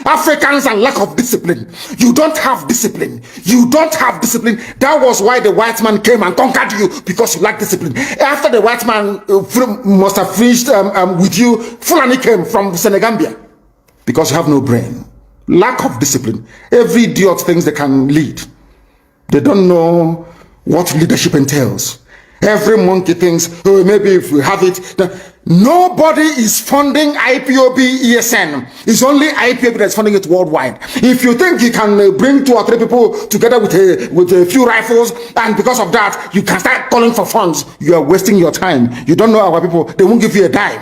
Africans and lack of discipline. You don't have discipline. You don't have discipline. That was why the white man came and conquered you, because you lack discipline. After the white man must have finished with you, Fulani came from Senegambia, because you have no brain. Lack of discipline. Every idiot thinks they can lead. They don't know what leadership entails. Every monkey thinks, oh, maybe if we have it. Nobody is funding IPOB ESN. It's only IPOB that's funding it worldwide. If you think you can bring 2 or 3 people together with a few rifles, and because of that, you can start calling for funds, you are wasting your time. You don't know our people. They won't give you a dime.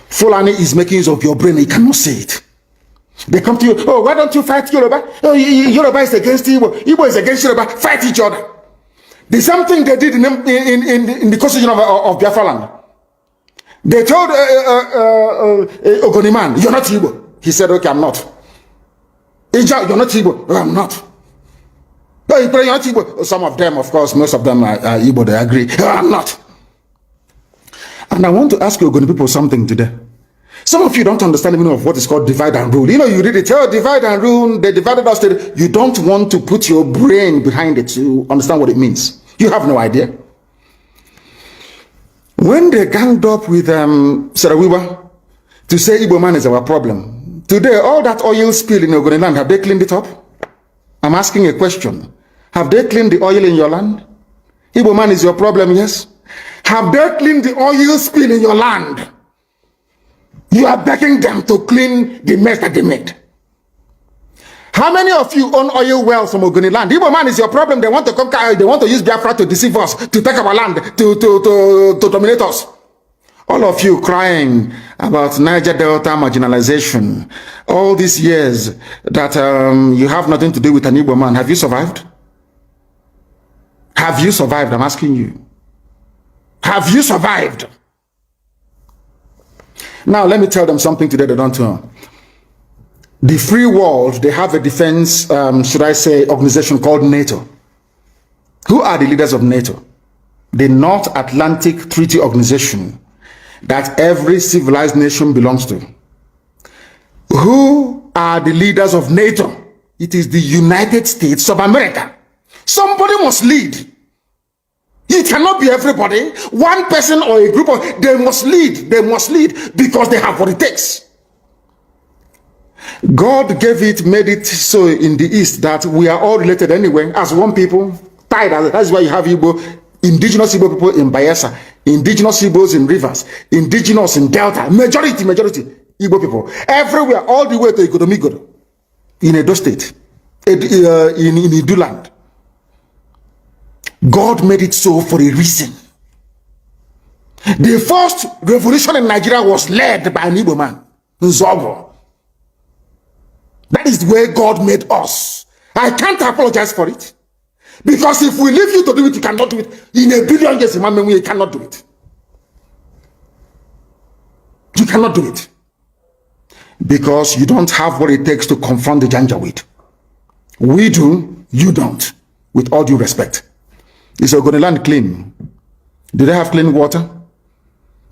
Fulani is making use of your brain. You cannot say it. They come to you, oh, why don't you fight Yoruba? Oh, Yoruba is against Igbo. Igbo is against Yoruba. Fight each other. The same thing they did in the constitution of Biafra land. They told Ogoniman, you're not Igbo. He said, okay, I'm not. Ija, you're not Igbo. Oh, I'm not. Oh, you're not Igbo. Some of them, of course, most of them are Igbo, they agree. Oh, I'm not. And I want to ask you, Ogoni people, something today. Some of you don't understand the meaning of what is called divide and rule. You know, you read it, oh, divide and rule, they divided us. You don't want to put your brain behind it to understand what it means. You have no idea. When they ganged up with Sarawiwa to say Igbo man is our problem, today all that oil spill in Ogoni land, have they cleaned it up? I'm asking a question. Have they cleaned the oil in your land? Igbo man is your problem, yes? Have they cleaned the oil spill in your land? You are begging them to clean the mess that they made. How many of you own oil wells from Ogoni land? Igbo man is your problem. They want to come, they want to use Biafra to deceive us, to take our land, to dominate us. All of you crying about Niger Delta marginalization, all these years that you have nothing to do with an Igbo man. Have you survived? Have you survived? I'm asking you. Have you survived? Now, let me tell them something today they don't know. The free world, they have a defense, should I say, organization called NATO. Who are the leaders of NATO? The North Atlantic Treaty Organization that every civilized nation belongs to. Who are the leaders of NATO? It is the United States of America. Somebody must lead. It cannot be everybody, one person or a group of, they must lead because they have what it takes. God gave it, made it so in the East that we are all related anyway, as one people, tied. That's why you have Igbo, indigenous Igbo people in Bayelsa, indigenous Igbos in Rivers, indigenous in Delta, majority Igbo people, everywhere, all the way to Igodomigodo, in Edo State, in Iduland. God made it so for a reason. The first revolution in Nigeria was led by an Igbo man, Nzobo. That is where God made us. I can't apologize for it. Because if we leave you to do it, you cannot do it. In a billion years, you cannot do it. You cannot do it. Because you don't have what it takes to confront the Janjaweed. We do, you don't. With all due respect. Is Ogoni land clean? Do they have clean water?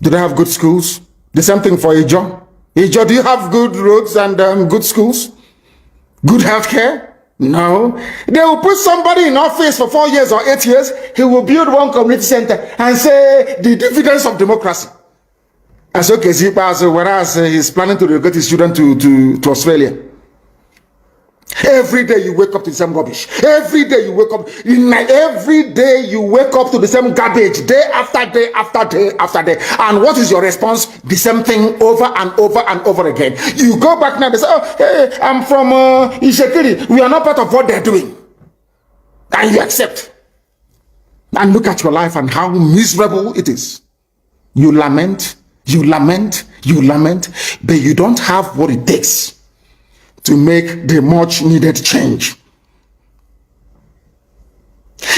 Do they have good schools? The same thing for Ijo. Ijo, do you have good roads and good schools? Good health care? No. They will put somebody in office for 4 years or 8 years. He will build one community center and say the dividends of democracy. As okay, whereas he's planning to relocate his children to Australia. Every day you wake up to the same rubbish. Every day you wake up. Every day you wake up to the same garbage. Day after day after day after day. And what is your response? The same thing over and over and over again. You go back now and say, oh, hey, I'm from Insecurity. We are not part of what they're doing. And you accept. And look at your life and how miserable it is. You lament, you lament, you lament, but you don't have what it takes to make the much needed change.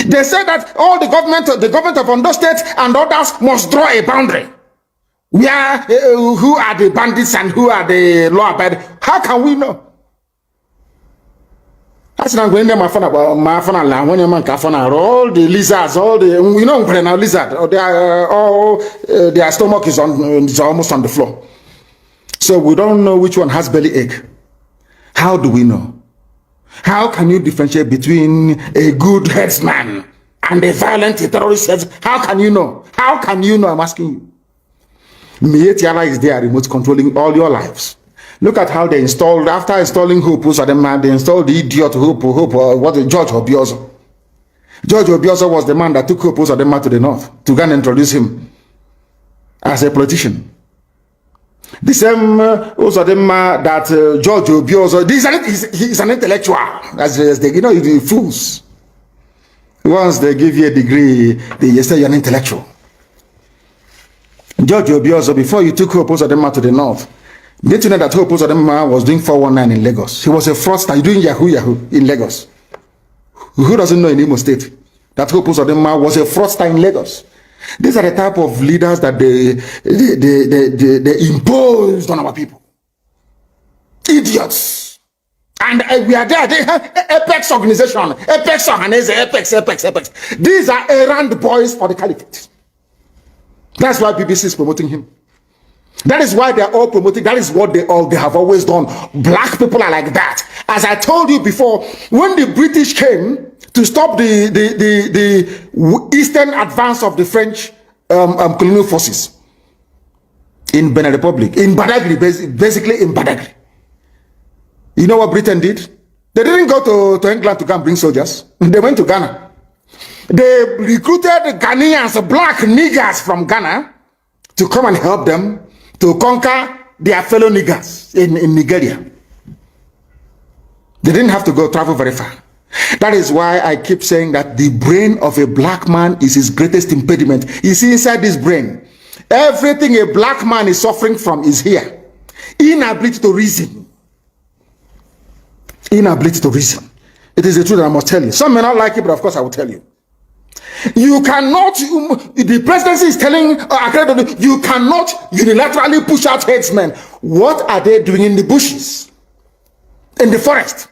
They say that all the government of Ondo State and others must draw a boundary. Where who are the bandits and who are the law abiding? How can we know? As I'm going there, my phone, when your man can all the lizards, all the now lizard, or their stomach is almost on the floor. So we don't know which one has belly ache. How do we know? How can you differentiate between a good headsman and a violent terrorist headsman? How can you know? How can you know? I'm asking you. Mietiala is there, remote controlling all your lives. Look at how they installed, after installing Hope, they installed the idiot Hope, George Obiozo. George Obiozo was the man that took Hope to the north to go and introduce him as a politician. The same that George Obiozo, he's an intellectual, as they, the fools. Once they give you a degree, they say you're an intellectual. George Obiozo, before you took Hope to the north, did you know that Hope was doing 419 in Lagos? He was a fraudster doing Yahoo in Lagos. Who doesn't know in Imo State that Hope was a fraudster in Lagos? These are the type of leaders that they imposed on our people. Idiots. And we are there. They have Apex organization. Apex. These are errand boys for the caliphate. That's why BBC is promoting him. That is why they're all promoting. That is what they have always done. Black people are like that. As I told you before, when the British came to stop the eastern advance of the French colonial forces in Benin Republic, in Badagry, basically in Badagry. You know what Britain did? They didn't go to England to come bring soldiers. They went to Ghana. They recruited Ghanaians, black niggers from Ghana, to come and help them to conquer their fellow niggers in Nigeria. They didn't have to travel very far. That is why I keep saying that the brain of a black man is his greatest impediment. You see, inside this brain, everything a black man is suffering from is here. Inability to reason. Inability to reason. It is the truth that I must tell you. Some may not like it, but of course I will tell you. You cannot, the presidency is telling, you cannot unilaterally push out headsmen. What are they doing in the bushes? In the forest?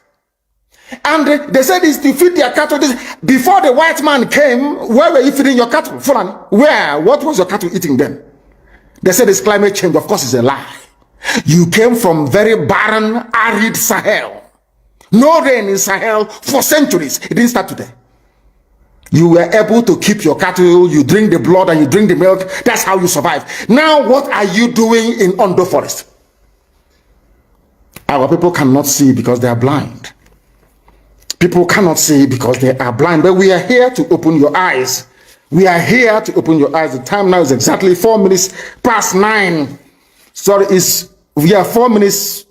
And they said it's to feed their cattle. Before the white man came, where were you feeding your cattle? Fulani? Where? What was your cattle eating then? They said it's climate change. Of course, it's a lie. You came from very barren, arid Sahel. No rain in Sahel for centuries. It didn't start today. You were able to keep your cattle, you drink the blood and you drink the milk. That's how you survive. Now, what are you doing in Ondo Forest? Our people cannot see because they are blind. People cannot see because they are blind. But we are here to open your eyes. We are here to open your eyes. The time now is exactly 4 minutes past 9. Sorry, we are 4 minutes.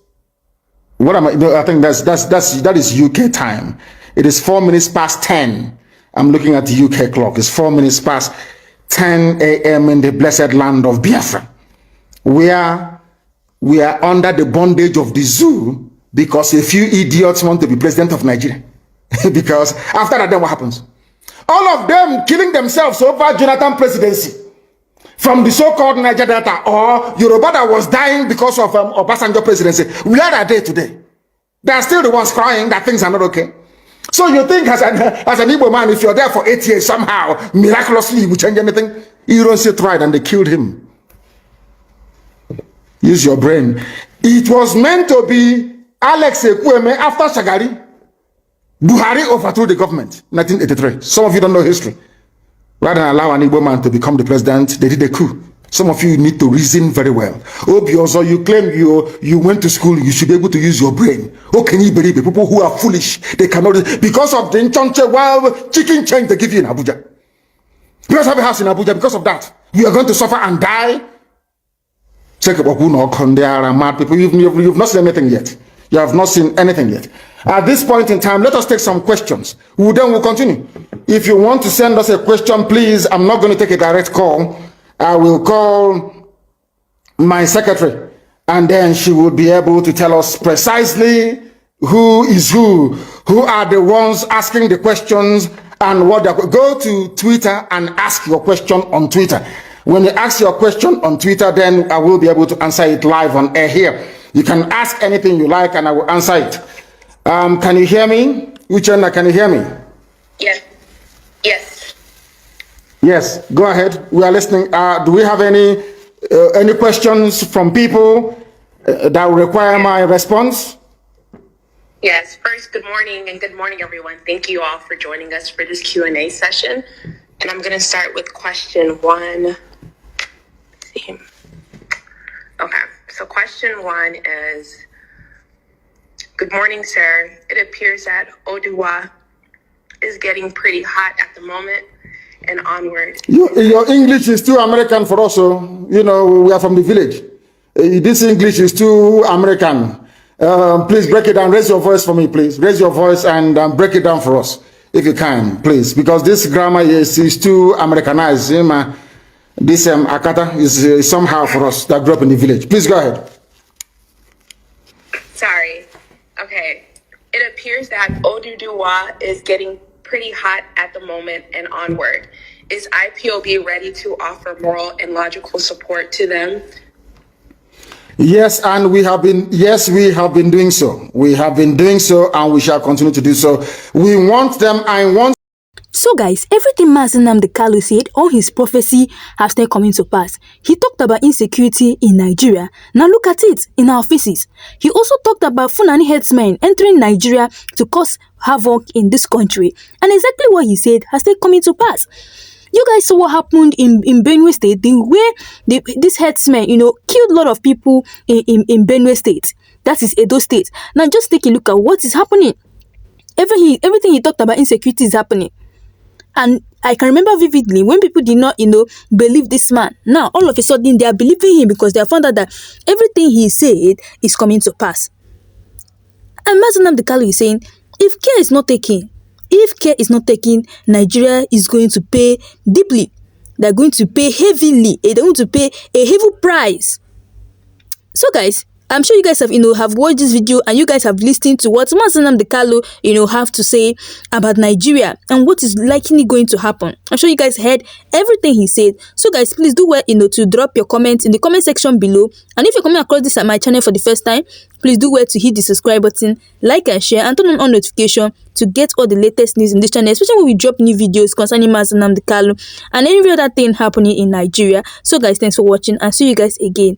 What am I? No, I think that is UK time. It is 4 minutes past 10. I'm looking at the UK clock. It's 4 minutes past 10 a.m. in the blessed land of Biafra. We are under the bondage of the zoo because a few idiots want to be president of Nigeria. Because after that, then what happens? All of them killing themselves over Jonathan presidency. From the so-called Niger Delta or Yoruba that was dying because of Obasanjo presidency. Where are they today? They are still the ones crying that things are not okay. So you think as an Igbo man, if you're there for 8 years, somehow, miraculously, you will change anything? Ironsi tried and they killed him. Use your brain. It was meant to be Alex Ekwueme after Shagari. Buhari overthrew the government, 1983. Some of you don't know history. Rather than allow an Igbo man to become the president, they did a coup. Some of you need to reason very well. Obiozo, you claim you went to school, you should be able to use your brain. How can you believe it? People who are foolish, they cannot, because of the Nchonche wild chicken change they give you in Abuja. You don't have a house in Abuja because of that. You are going to suffer and die. Check about who knock on there are mad people. You've not seen anything yet. You have not seen anything yet. At this point in time, let us take some questions. Then we'll continue. If you want to send us a question, please, I'm not going to take a direct call. I will call my secretary, and then she will be able to tell us precisely who is who are the ones asking the questions, and what they're. Go to Twitter and ask your question on Twitter. When you ask your question on Twitter, then I will be able to answer it live on air here. You can ask anything you like, and I will answer it. Can you hear me? Uchenna, can you hear me? Yes. Yes. Yes, go ahead. We are listening. Do we have any questions from people that will require my response? Yes. First, good morning, and good morning, everyone. Thank you all for joining us for this Q&A session. And I'm going to start with question one. Let's see. Okay. So question one is, good morning, sir. It appears that Oduwa is getting pretty hot at the moment and onward. Your English is too American for us. So, you know, we are from the village. This English is too American. Please break it down. Raise your voice for me, please. Raise your voice and break it down for us, if you can, please. Because this grammar is too Americanized. This Akata is somehow for us that grew up in the village. Please go ahead. Sorry. Okay. It appears that Oduduwa is getting pretty hot at the moment and onward. Is IPOB ready to offer moral and logical support to them? Yes, and we have been doing so. We have been doing so, and we shall continue to do so. We want them. I want. So guys, everything Mazi Nnamdi Kanu said, all his prophecy has not coming to pass. He talked about insecurity in Nigeria. Now look at it in our faces. He also talked about Fulani herdsmen entering Nigeria to cause havoc in this country. And exactly what he said has not coming to pass. You guys saw what happened in Benue State, where this herdsmen, killed a lot of people in Benue State. That is Edo State. Now just take a look at what is happening. Everything he talked about insecurity is happening. And I can remember vividly when people did not, believe this man. Now, all of a sudden, they are believing him because they have found out that everything he said is coming to pass. And Mazi Nnamdi Kanu is saying, if care is not taken, Nigeria is going to pay deeply. They're going to pay heavily. They're going to pay a heavy price. So, guys, I'm sure you guys have watched this video and you guys have listened to what Mazi Nnamdi Kanu have to say about Nigeria and what is likely going to happen. I'm sure you guys heard everything he said. So guys, please do well to drop your comments in the comment section below. And if you're coming across this at my channel for the first time, please do well to hit the subscribe button, like and share, and turn on all notification to get all the latest news in this channel, especially when we drop new videos concerning Mazi Nnamdi Kanu and any other thing happening in Nigeria. So guys, thanks for watching and see you guys again